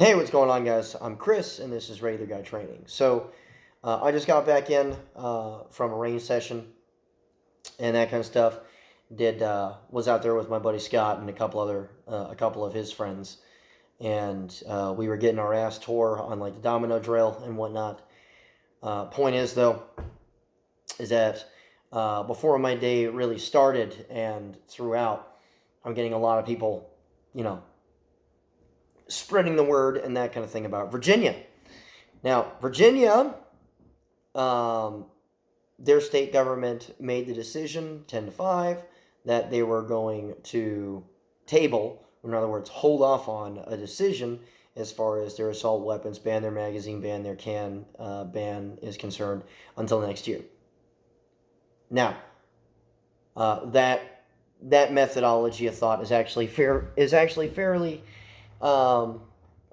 Hey, what's going on, guys? I'm Chris, and this is Regular Guy Training. I just got back in from a range session and that kind of stuff. Did Was out there with my buddy Scott and a couple of his friends, and we were getting our ass tore on like the domino drill and whatnot. Point is though, is that before my day really started and throughout, I'm getting a lot of people, you know, spreading the word and that kind of thing about Virginia. Now, Virginia, um, their state government made the decision 10-5 that they were going to table, in other words, hold off on a decision as far as their assault weapons ban, their magazine ban, their can ban is concerned until next year. Now, that methodology of thought is actually fairly um,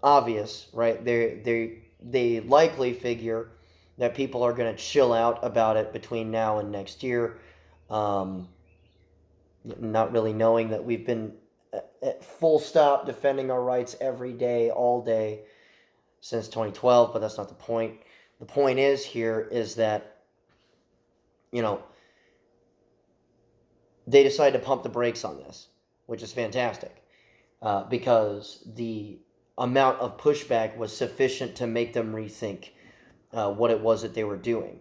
obvious, right? They likely figure that people are going to chill out about it between now and next year, um, not really knowing that we've been at full stop defending our rights every day, all day since 2012. But that's not the point. The point is here is that you know they decided to pump the brakes on this, which is fantastic because the amount of pushback was sufficient to make them rethink what it was that they were doing.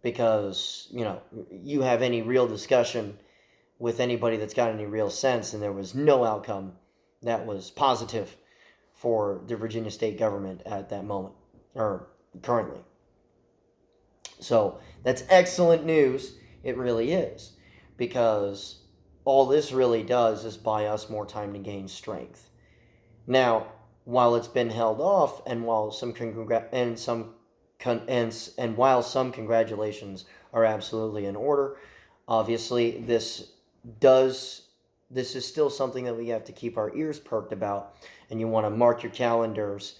Because, you have any real discussion with anybody that's got any real sense, and there was no outcome that was positive for the Virginia state government at that moment, or currently. So that's excellent news. It really is. Because all this really does is buy us more time to gain strength. Now, while it's been held off, and while while some congratulations are absolutely in order, obviously this is still something that we have to keep our ears perked about, and you want to mark your calendars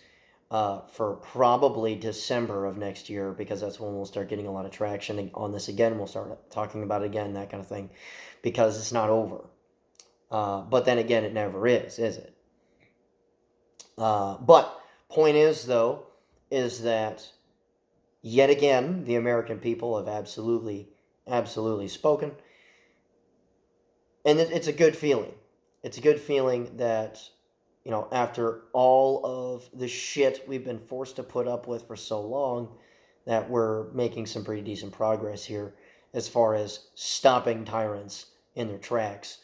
for probably December of next year, because that's when we'll start getting a lot of traction on this again. We'll start talking about it again, that kind of thing, because it's not over. But then again, it never is it? But point is, though, is that yet again, the American people have absolutely spoken. And it's a good feeling. It's a good feeling that, after all of the shit we've been forced to put up with for so long, that we're making some pretty decent progress here as far as stopping tyrants in their tracks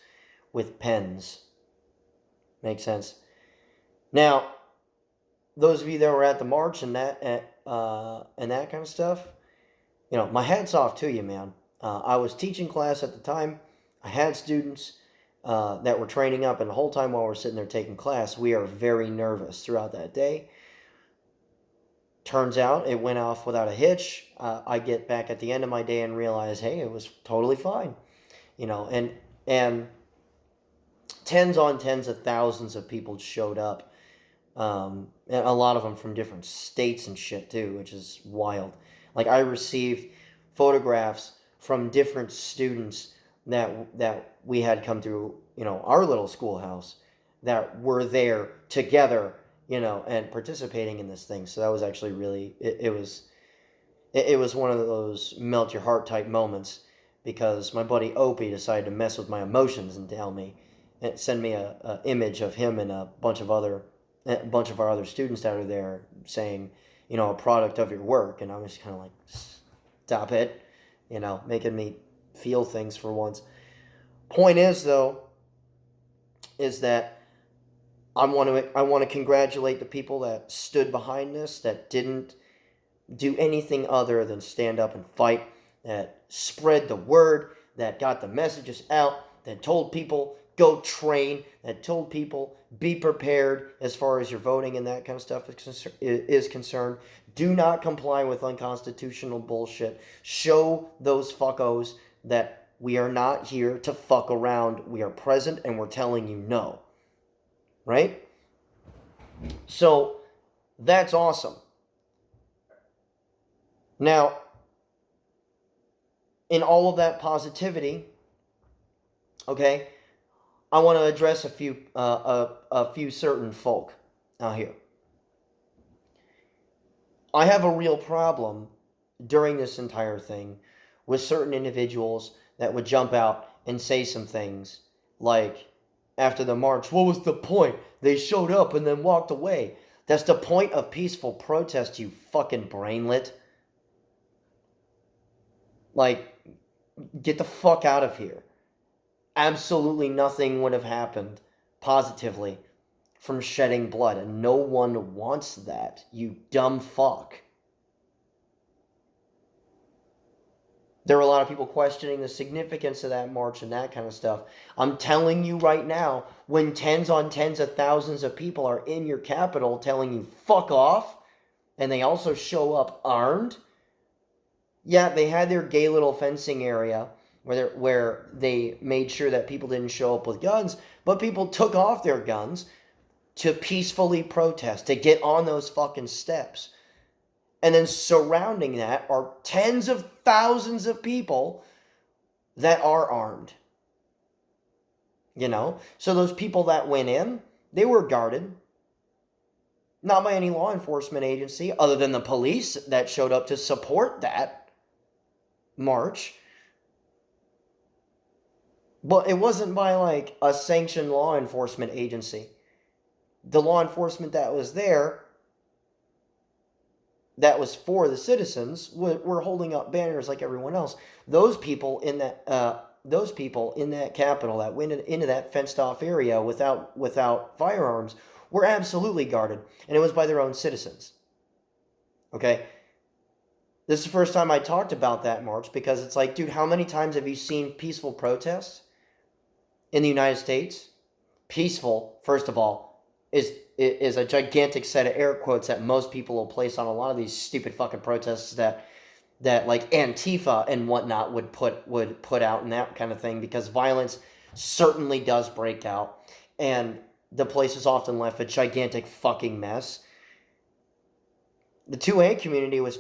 with pens. Makes sense? Now, those of you that were at the march and that kind of stuff, my hat's off to you, man. I was teaching class at the time. I had students that were training up, and the whole time while we're sitting there taking class, we are very nervous throughout that day. Turns out it went off without a hitch. I get back at the end of my day and realize, hey, it was totally fine. And tens on tens of thousands of people showed up. And a lot of them from different states and shit too, which is wild. Like, I received photographs from different students that we had come through, our little schoolhouse, that were there together, and participating in this thing. So that was actually really, it was one of those melt your heart type moments, because my buddy Opie decided to mess with my emotions and send me a image of him and a bunch of our other students that are there, saying, a product of your work. And I was kind of like, stop it, making me feel things for once. Point is, though, is that I want to congratulate the people that stood behind this, that didn't do anything other than stand up and fight, that spread the word, that got the messages out, that told people go train, that told people be prepared as far as your voting and that kind of stuff is concerned. Do not comply with unconstitutional bullshit. Show those fuckos that we are not here to fuck around. We are present, and we're telling you no. Right? So, that's awesome. Now, in all of that positivity, okay, I want to address a few certain folk out here. I have a real problem during this entire thing with certain individuals that would jump out and say some things like, after the march, what was the point? They showed up and then walked away. That's the point of peaceful protest, you fucking brainlet. Like, get the fuck out of here. Absolutely nothing would have happened positively from shedding blood, and no one wants that, you dumb fuck. There were a lot of people questioning the significance of that march and that kind of stuff. I'm telling you right now, when tens on tens of thousands of people are in your capital telling you fuck off, and they also show up armed, yeah, they had their gay little fencing area where they made sure that people didn't show up with guns, but people took off their guns to peacefully protest, to get on those fucking steps. And then surrounding that are tens of thousands of people that are armed. You know? So those people that went in, they were guarded. Not by any law enforcement agency, other than the police that showed up to support that march. But it wasn't by like a sanctioned law enforcement agency. The law enforcement that was there, that was for the citizens, were holding up banners like everyone else. Those people in that capital that went into that fenced off area without firearms were absolutely guarded, and it was by their own citizens. Okay? This is the first time I talked about that march, because it's like, dude, how many times have you seen peaceful protests in the United States? Peaceful, first of all, is a gigantic set of air quotes that most people will place on a lot of these stupid fucking protests that like Antifa and whatnot would put out and that kind of thing, because violence certainly does break out, and the place is often left a gigantic fucking mess. The 2A community was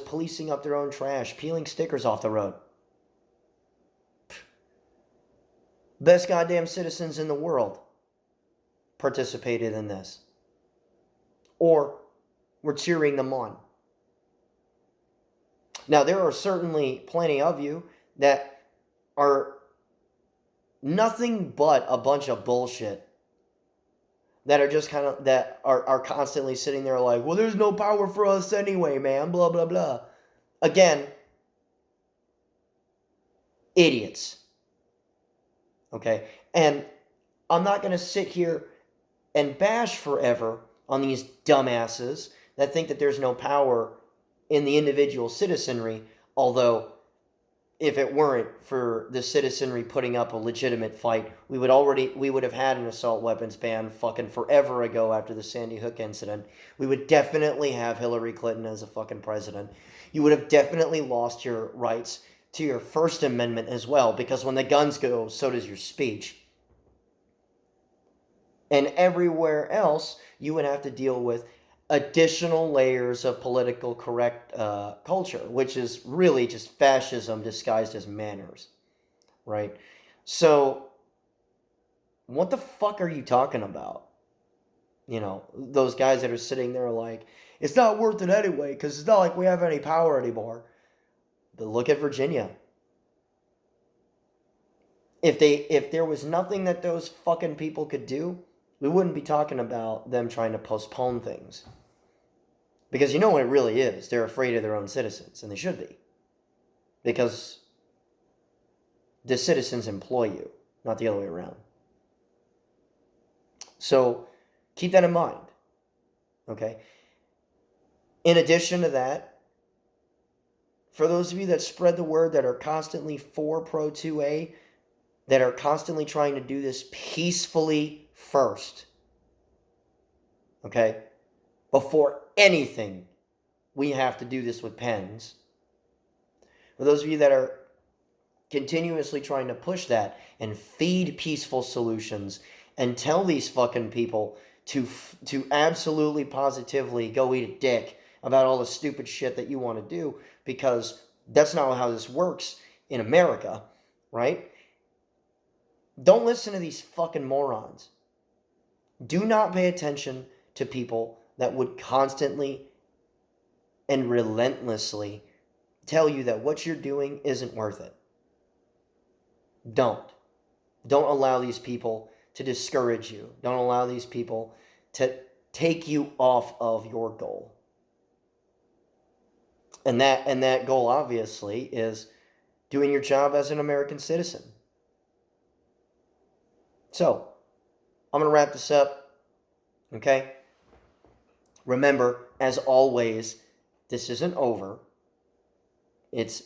policing up their own trash, peeling stickers off the road. Best goddamn citizens in the world participated in this, or were cheering them on. Now, there are certainly plenty of you that are nothing but a bunch of bullshit, that are just kind of, that are constantly sitting there like, well, there's no power for us anyway, man, blah, blah, blah. Again, idiots. Okay? And I'm not going to sit here and bash forever on these dumbasses that think that there's no power in the individual citizenry, although if it weren't for the citizenry putting up a legitimate fight, we would have had an assault weapons ban fucking forever ago after the Sandy Hook incident. We would definitely have Hillary Clinton as a fucking president. You would have definitely lost your rights to your First Amendment as well, because when the guns go, so does your speech. And everywhere else, you would have to deal with additional layers of political correct culture, which is really just fascism disguised as manners, right? So, what the fuck are you talking about? You know, those guys that are sitting there like, it's not worth it anyway, because it's not like we have any power anymore. But look at Virginia. If there was nothing that those fucking people could do, we wouldn't be talking about them trying to postpone things. Because you know what it really is. They're afraid of their own citizens, and they should be. Because the citizens employ you, not the other way around. So keep that in mind. Okay? In addition to that, for those of you that spread the word, that are constantly for Pro 2A, that are constantly trying to do this peacefully first, okay? Before anything, we have to do this with pens. For those of you that are continuously trying to push that and feed peaceful solutions and tell these fucking people to absolutely positively go eat a dick about all the stupid shit that you want to do, because that's not how this works in America, right? Don't listen to these fucking morons. Do not pay attention to people that would constantly and relentlessly tell you that what you're doing isn't worth it. Don't. Don't allow these people to discourage you. Don't allow these people to take you off of your goal. And that goal obviously is doing your job as an American citizen. So, I'm going to wrap this up. Okay? Remember, as always, this isn't over. It's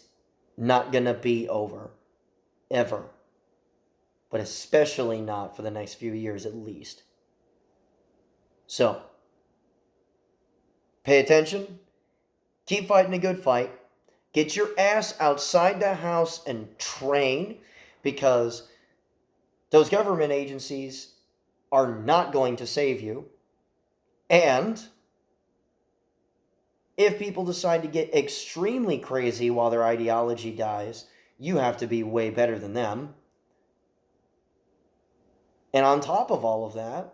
not going to be over. Ever. But especially not for the next few years at least. So, pay attention. Keep fighting a good fight. Get your ass outside the house and train, because those government agencies are not going to save you. And if people decide to get extremely crazy while their ideology dies, you have to be way better than them. And on top of all of that,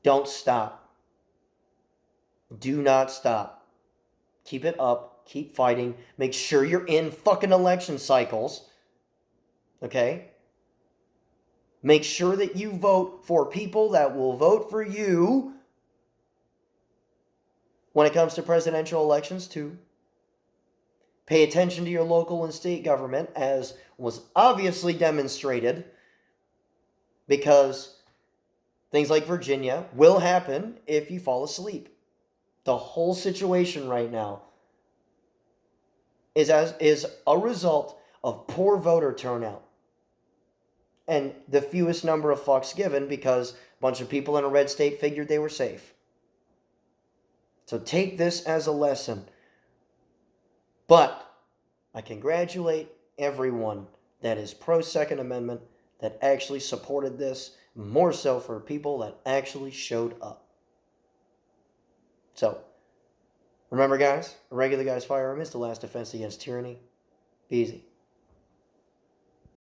don't stop. Do not stop. Keep it up. Keep fighting. Make sure you're in fucking election cycles. Okay? Make sure that you vote for people that will vote for you when it comes to presidential elections too. Pay attention to your local and state government, as was obviously demonstrated, because things like Virginia will happen if you fall asleep. The whole situation right now is a result of poor voter turnout and the fewest number of fucks given, because a bunch of people in a red state figured they were safe. So take this as a lesson. But I congratulate everyone that is pro-Second Amendment, that actually supported this, more so for people that actually showed up. So, remember guys, a regular guy's firearm is the last defense against tyranny. Be easy.